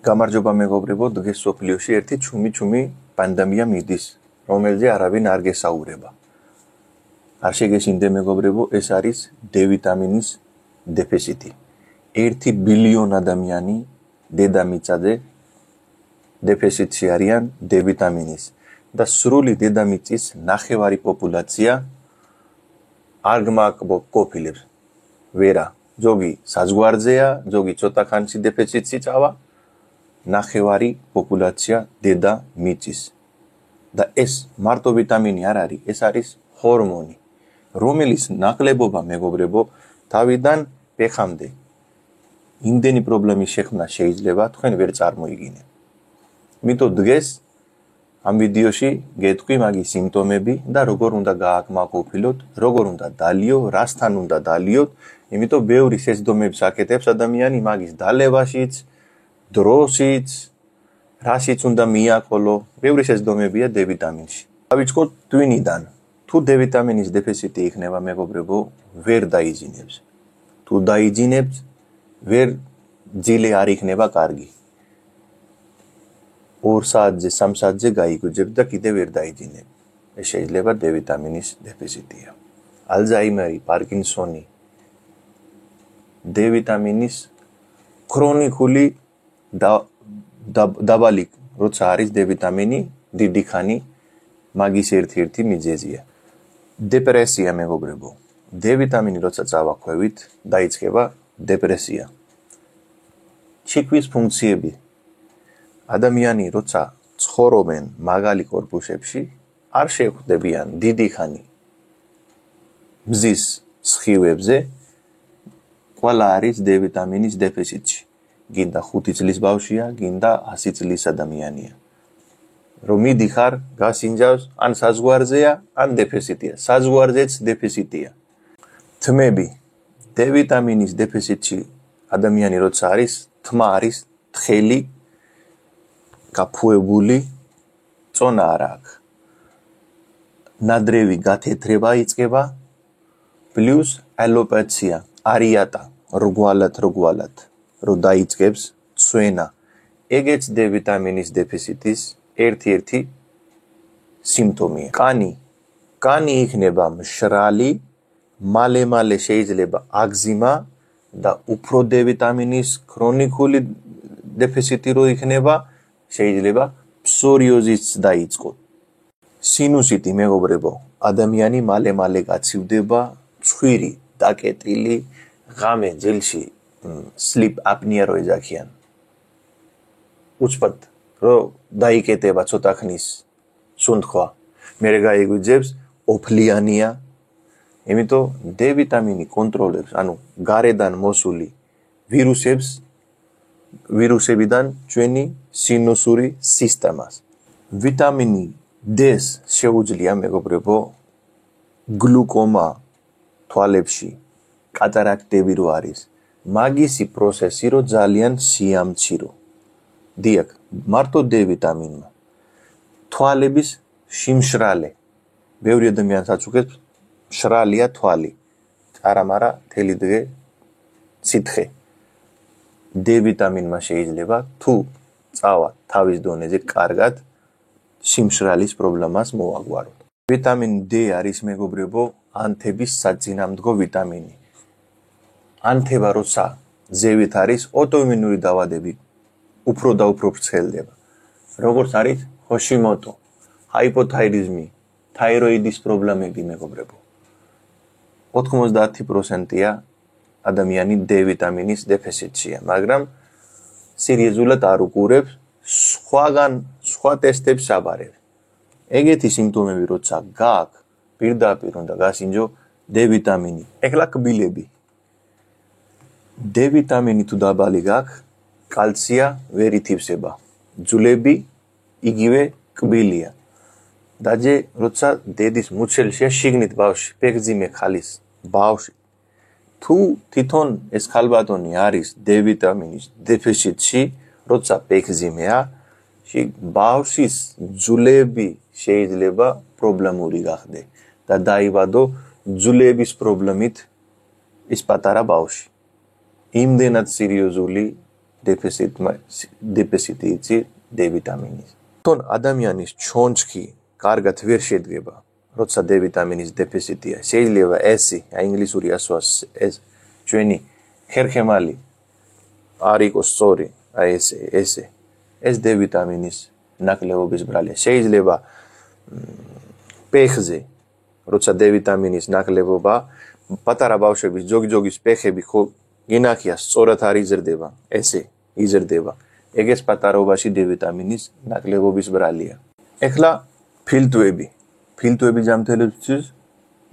გამარჯობა მეგობრებო, დღეს სოფლიოში ერთი ჩუმი პანდემია მიდის, რომელზე არავინ არ გესაუბრება. არ შეგესინდე მეგობრებო, ეს არის D ვიტამინის დეფიციტი. 1 ბილიონ ადამიანი დედამიწაზე დეფიციტში არიან D ვიტამინის და სრული დედამიწის ნახევარი პოპულაცია არ გმაკოფილებს. ვერა, ზოგი საზღვარზეა, ზოგი ცოტა ხანში დეფიციტში წავა. ნახევარი პოპულაცია დედამიწის. და ეს მარტო ვიტამინი არ არის, ეს არის ჰორმონი, რომელიც ნაკლებობა მეგობრებო თავიდან ფეხამდე იმდენი პრობლემის შექმნა შეიძლება თქვენ ვერ წარმოიგინეთ. იმიტომ დღეს ამ ვიდეოში გეტყვი მაგის სიმპტომები და როგორ უნდა გააკმაყოფილოთ, როგორ უნდა დალიო, რასთან უნდა დალიოთ, იმიტომ ბევრი შეცდომებს აკეთებს ადამიანი მაგის დალევაშიც, დროსიც, რასიც უნდა მიაყოლო, ბევრი შეცდომებია D ვიტამინში. დავიწყოთ ტვინიდან. თუ D ვიტამინის დეფიციტი იქნება მეგობრებო, ვერ დაიძინებს. თუ დაიძინებს, ვერ ძილე არ იქნება კარგი. 2 საათზე, 3 საათზე გაიგვიძებს და კიდევ ვერ დაიძინებ. ეს შეიძლება D ვიტამინის დეფიციტია. ალცჰაიმერი, პარკინსონი, D ვიტამინის ქრონიკული დაბალი, როცა არის D ვიტამინი, დიდი ხანი მაგის ერთ-ერთი მიზეზია. დეპრესია მეგობრებო. D ვიტამინი როცა წავაქვევით, დაიწყება დეპრესია. ჩიქვის ფუნქციები. ადამიანი როცა ცხოვრობენ მაგალი კორპუსებში, არ შეხვდებიან დიდი ხანი მზის სხივებზე, ყველა არის D ვიტამინის დეფიციტში. გინდა 5 წლის ბავშვია, გინდა 100 წლის ადამიანია. რომ მიდიხარ, გასინჯავს, ან საზღვარზეა, ან დეფიციტია. საზღვარზეც დეფიციტია. თმები. D ვიტამინის დეფიციტში ადამიანი როცა არის, თმა არის თხელი, გაფუებული, წონა არ აქვს. ნადრევი გათეთრება იწყება, პლუს ალოპაცია, არიატა, რგვალად, რომ დაიწყებს ცვენა. ეგეც D ვიტამინის დეფიციტის ერთ-ერთი სიმპტომია. კანი იქნება მშრალი, მალე შეიძლება აგზიმა და უფრო D ვიტამინის ქრონიკული დეფიციტი რო იქნება, შეიძლება ფსორიოზიც დაიწყოს. სინუსიტი მეგობრებო, ადამიანი მალე გაცივდება, ცხვირი, დაკეტილი, ღამე ძილში sleep apnea რო ეძახიან. უცბად რო დაიკეტება ცოტა ხნის სუნთქვა, მერე გაიგვიძებს, ოფლიანია. იმიტომ D ვიტამინი კონტროლებს, ანუ გარედან მოსული ვირუსებიდან ჩვენი სინუსური სისტემას. ვიტამინი D-ს შეუძლია მეგობრებო გლუკომა თვალებში, კატარაქტები რო არის. მაგისი პროცესი რო ძალიან სიამცირო. დიახ, მარტო D ვიტამინმა. თვალების შიმშრალე. ბევრი ადამიანსაც უგებს მშრალია თვალი. არა, თელი დღე სითხე. D ვიტამინმა შეიძლება თუ წავა თავის დონეზე კარგად შიმშრალის პრობლემას მოაგვაროთ. ვიტამინ D არის მეგობრებო ანთების საწინამდგო ვიტამინი. ანთება როცა ზევით არის, ოტოიმუნური დაავადები უფრო და უფრო ვრცელდება. როგორც არის ჰოშიმოტო, ჰაიპოთაირიზმი, თაიროიდის პრობლემები მეგობრებო. 90%-ია ადამიანი D ვიტამინის დეფიციტშია, მაგრამ სერიოზულად არ უყურებს, სხვა ტესტებს აბარებს. ეგეთი სიმპტომები როცა გააქვს, პირდაპირ უნდა გასინჯო D ვიტამინი. ეხლა კბილები. D ვიტამინი თუ დაბალი გაქვს, კალცია ვერ ითივსება. ძვლები იგივე კბილია. დაჯე როცა დედის მუცელშია შიგნით ბავშვი, ფეხძიმე ხალის ბავშვი. თუ თვითონ ეს ხალბატონი არის D ვიტამინის დეფიციტში, როცა ფეხძიმეა, ბავშვის ძვლები შეიძლება პრობლემური გახდეს და დაიბადო ძვლების პრობლემით ის პატარა ბავშვი. იმდენად სერიოზული დეფიციტი იცი D ვიტამინის. თვითონ ადამიანის ჩონჩხი კარგად ვერ შედგება, როცა D ვიტამინის დეფიციტია. შეიძლება ესი, ინგლისური ასვას ეს ჩვენი ხერხემალი არ იყოს სწორი, ეს D ვიტამინის ნაკლებობის ბრალია. შეიძლება პეხზე, როცა D ვიტამინის ნაკლებობა, პატარა ბავშვების ჯოგი-ჯოგის პეხები ხო გინახია სწორად არ იზრდება, იზრდება. ეგეც პატარობაში D ვიტამინის ნაკლებობის ბრალია. ეხლა ფილტვები ჯანმრთელობისთვის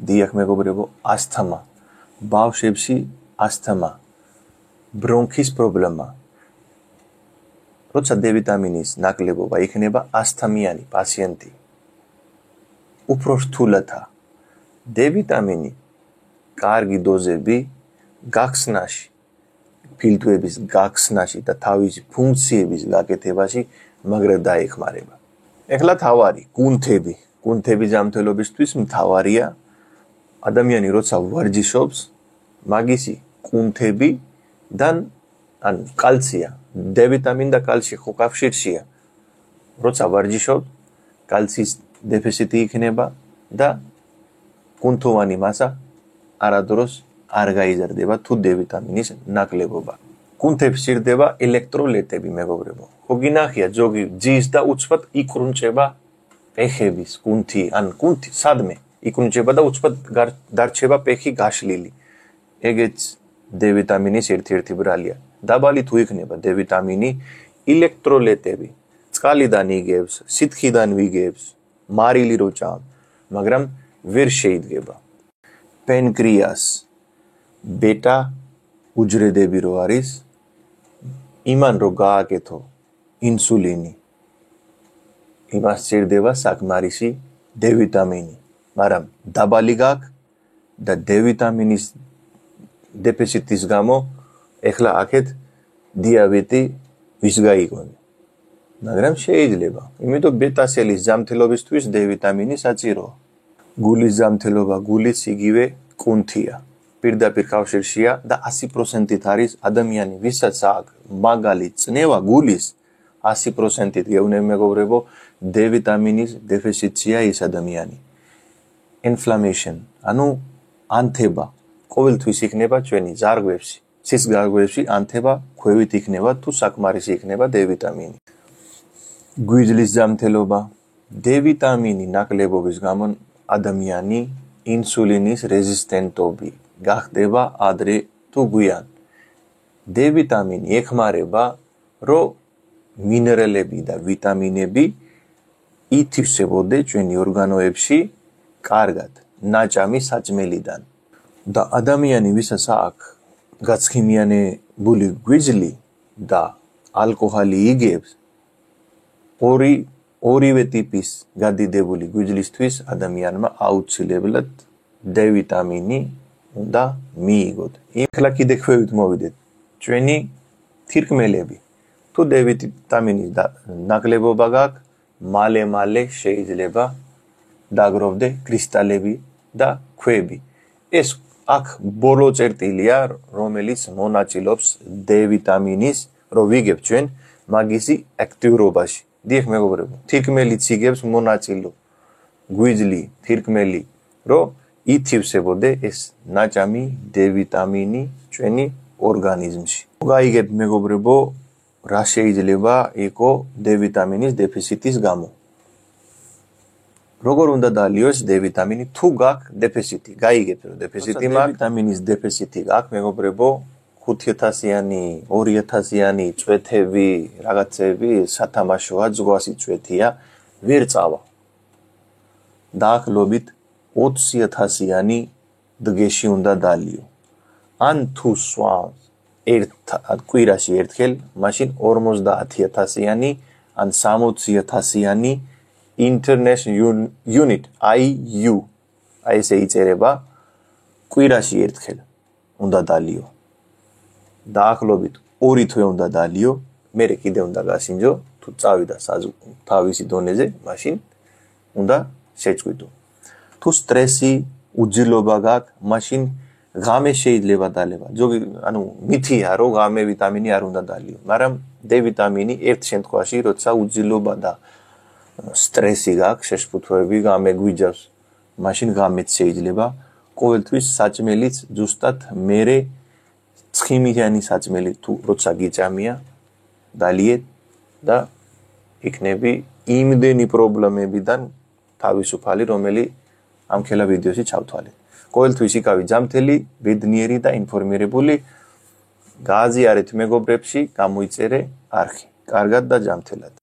დიახ მეგობრებო, ასთმა. ბავშვებში ასთმა, ბრონქის პრობლემა. როცა D ვიტამინის ნაკლებობა იქნება, ასთმიანი პაციენტი უფრო რთულადაა. D ვიტამინი კარგი დოზები გახსნაში, ფილტვების გახსნაში და თავისი ფუნქციების გაკეთებაში მაგრად დაეხმარება. ეხლა თავარი, კუნთები ჯანმრთელობისთვის მთავარია. ადამიანი როცა ვარჯიშობს, მაგისი კუნთებიდან კალცია, D ვიტამინი და კალცი ხო კავშირშია. როცა ვარჯიშობ, კალციის დეფიციტი იქნება და კუნთოვანი მასა არადროს არ გაიზარდება თუ D ვიტამინის ნაკლებობა. კუნთებს სჭირდება ელექტროლიტები მეგობრებო. ხო გინახია ჯოგი ძის და უცბად იკრუნჭება პეხების კუნთი, კუნთი სადმე იკრუნჭება და უცბად დარჩება პეხი გაშლილი. ეგეც D ვიტამინის ერთ-ერთი ბრალია. დაბალი თუ იქნება D ვიტამინი, ელექტროლიტები წყალიდან იგებს, სითხიდან ვიგებს, მარილი რო ჭამ, მაგრამ ვერ შეიძლება. პენკრიას ბეტა უჯრედები რო არის, იმან რო გააკეთო ინსულინი, იმას სჭირდება საკმარისი D ვიტამინი, მაგრამ დაბალი გაქვს და D ვიტამინის დეფიციტის გამო ეხლა აქეთ დიაბეტი ვის გაიგონი. მაგრამ შეიძლება, იმიტომ ბეტა-სელის ჯანმრთელობისთვის D ვიტამინი საჭიროა. გულის ჯანმრთელობა, გულიც იგივე კუნთია. პირდაპირ კავშირშია და 100%-ით არის ადამიანი, ვისაც აქვს მაგალი წნევა გულის, 100%-ით გეუბნები მეგობრებო, D ვიტამინის დეფიციტია ის ადამიანი. Inflammation, ანთება ყოველთვის იქნება ჩვენი ზარგვებში, სისხლძარღვებში ანთება ქვევით იქნება თუ საკმარისი იქნება D ვიტამინი. გვიძლის ჯანმრთელობა, D ვიტამინი ნაკლებობის გამო ადამიანი ინსულინის რეზისტენტობი გახდება ადრე თუ გვიან. D ვიტამინი ეხმარება, რომ მინერალები და ვიტამინები ითვისებოდნენ ჩვენი ორგანოებში კარგად, ნაჭამი საჭმელიდან. და ადამიანი, ვისაც აქვს გაცხიმიანებული გვიძლი და ალკოჰოლი იგებს, ორივე ტიპის გადიდებული გვიძლისთვის ადამიანმა აუცილებლად D ვიტამინი უნდა მიიღოთ. ეხლა კიდე ქვევით მოვიდეთ. ჩვენი თირკმელები. თუ D ვიტამინის ნაკლებობა გაქვს, მალე შეიძლება დაგროვდე კრისტალები და ქვები. ეს აქ ბოლო წერტილია, რომელიც მონაწილობს D ვიტამინის, რომ ვიგებთ ჩვენ მაგისი აქტიურობაში. დიახ მეგობრებო, თირკმელიც იგებს მონაწილო. გვიძლი, თირკმელი, რომ ითვისებოდე ეს ნაჭამი D ვიტამინი ჩვენი ორგანიზმში. გაიგებთ მეგობრებო, რა შეიძლება იყო D ვიტამინის დეფიციტის გამო. როგორ უნდა დალიოს D ვიტამინი თუ გაქვს დეფიციტი? გაიგებთ რომ დეფიციტი მაქვს, ვიტამინის დეფიციტი გაქვს მეგობრებო, 5000-იანი, 2000-იანი წვეთები, რაღაცები სათამაშოა, ზღვასი წვეთია, ვერ წავა. დაახლოებით 20000-იანი დღეში უნდა დალიო. ან თუ სვამს კვირაში ერთხელ, მაშინ 50000-იანი, ან 60000-იანი International Unit, IU, ესე იწერება, კვირაში ერთხელ უნდა დალიო. დაახლოებით 2 თვე უნდა დალიო, მერე კიდე უნდა გასინჯო, თუ წავიდა თავისი დონეზე, მაშინ უნდა შეწყვიტო. თუ სტრესი, უძილობა გაქვს, მაშინ ღამე შეიძლება დალევა. ზოგი, ანუ მითია, რომ ღამე ვიტამინი არ უნდა დალიო, მაგრამ D ვიტამინი ერთ შემთხვევაში, როცა უძილობა და სტრესი გაქვს, შეშფოთვები ღამე გვიჯავს, მაშინ ღამეც შეიძლება. ყოველთვის საჭმელიც ზუსტად მერე ცხიმიანი საჭმელი თუ როცა გიჭამია, დალიეთ და იქნები იმდენი პრობლემებიდან თავისუფალი, რომელიც ამ ხელა ვიდეოში ჩავთვალეთ. ყოველთვის იქავი ჯამთელი, ბედნიერი და ინფორმირებული. გააზიარეთ მეგობრებში, გამოიწერე არხი. კარგად და ჯამთელად.